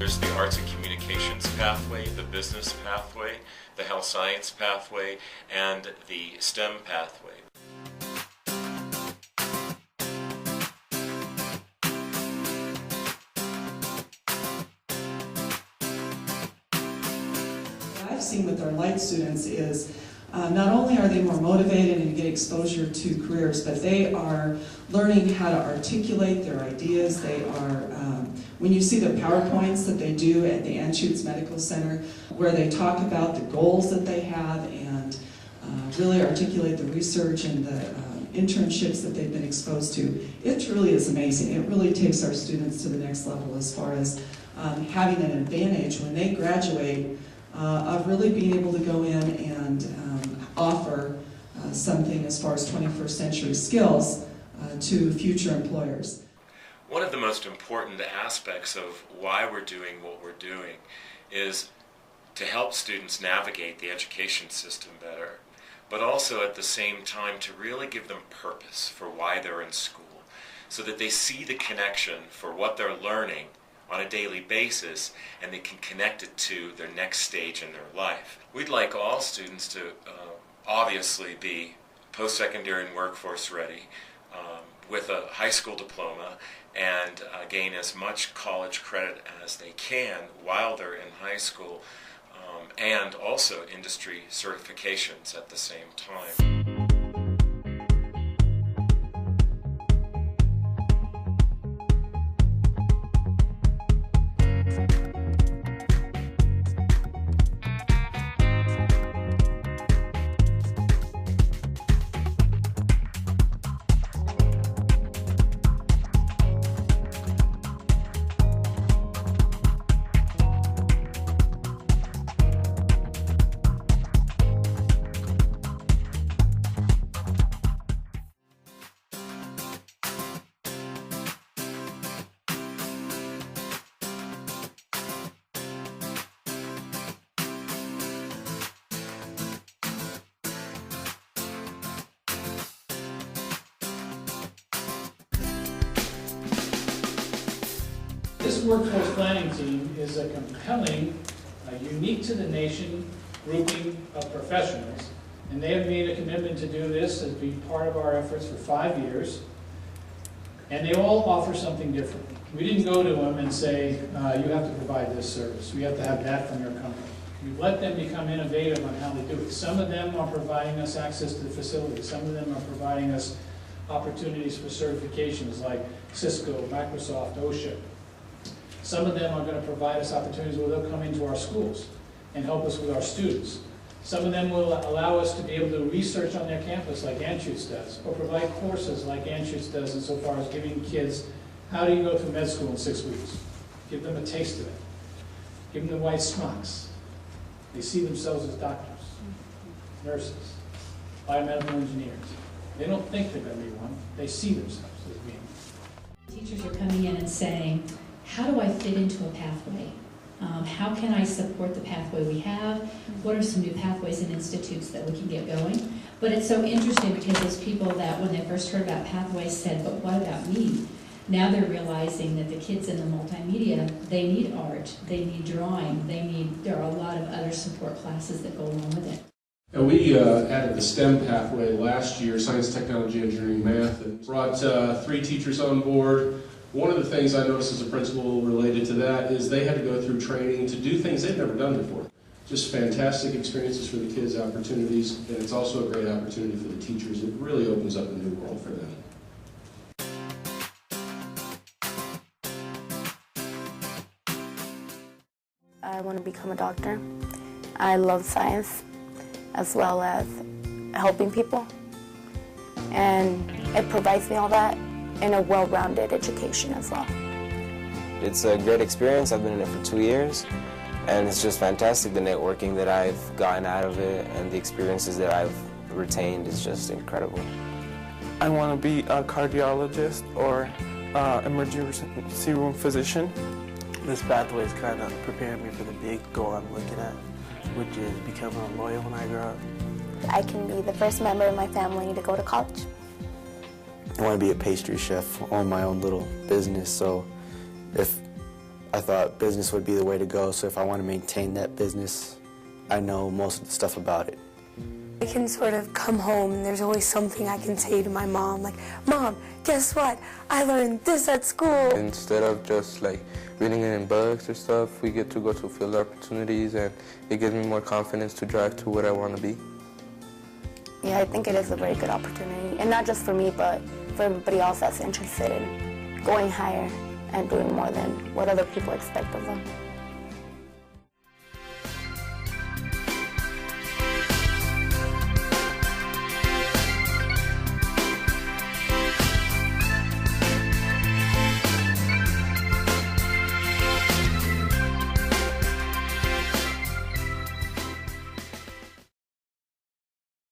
There's the arts and communications pathway, the business pathway, the health science pathway, and the STEM pathway. What I've seen with our light students is not only are they more motivated and get exposure to careers, but they are learning how to articulate their ideas. They are, when you see the PowerPoints that they do at the Anschutz Medical Center, where they talk about the goals that they have and really articulate the research and the internships that they've been exposed to, it truly is amazing. It really takes our students to the next level as far as having an advantage when they graduate of really being able to go in and offer something as far as 21st century skills to future employers. One of the most important aspects of why we're doing what we're doing is to help students navigate the education system better, but also at the same time to really give them purpose for why they're in school, so that they see the connection for what they're learning on a daily basis, and they can connect it to their next stage in their life. We'd like all students to obviously be post-secondary and workforce ready with a high school diploma and gain as much college credit as they can while they're in high school, and also industry certifications at the same time. This workforce planning team is a compelling, unique to the nation grouping of professionals, and they have made a commitment to do this as being part of our efforts for 5 years, and they all offer something different. We didn't go to them and say, you have to provide this service, you have to have that from your company. We let them become innovative on how they do it. Some of them are providing us access to the facility, some of them are providing us opportunities for certifications like Cisco, Microsoft, OSHA. Some of them are going to provide us opportunities where they'll come into our schools and help us with our students. Some of them will allow us to be able to do research on their campus like Anschutz does, or provide courses like Anschutz does insofar as giving kids, how do you go through med school in 6 weeks? Give them a taste of it. Give them the white smocks. They see themselves as doctors, nurses, biomedical engineers. They don't think they're going to be one. They see themselves as being one. Teachers are coming in and saying, how do I fit into a pathway? How can I support the pathway we have? What are some new pathways and institutes that we can get going? But it's so interesting because those people that when they first heard about pathways said, but what about me? Now they're realizing that the kids in the multimedia, they need art, they need drawing, there are a lot of other support classes that go along with it. And we added the STEM pathway last year, science, technology, engineering, math, and brought 3 teachers on board. One of the things I noticed as a principal related to that is they had to go through training to do things they'd never done before. Just fantastic experiences for the kids, opportunities, and it's also a great opportunity for the teachers. It really opens up a new world for them. I want to become a doctor. I love science as well as helping people, and it provides me all that in a well-rounded education as well. It's a great experience. I've been in it for 2 years, and it's just fantastic. The networking that I've gotten out of it and the experiences that I've retained is just incredible. I want to be a cardiologist or emergency room physician. This pathway is kind of preparing me for the big goal I'm looking at, which is becoming a lawyer when I grow up. I can be the first member of my family to go to college. I want to be a pastry chef, own my own little business, so if I thought business would be the way to go, so if I want to maintain that business, I know most of the stuff about it. I can sort of come home and there's always something I can say to my mom, like, Mom, guess what? I learned this at school. Instead of just like reading it in books or stuff, we get to go to field opportunities, and it gives me more confidence to drive to what I want to be. Yeah, I think it is a very good opportunity, and not just for me, but for everybody else that's interested in going higher and doing more than what other people expect of them.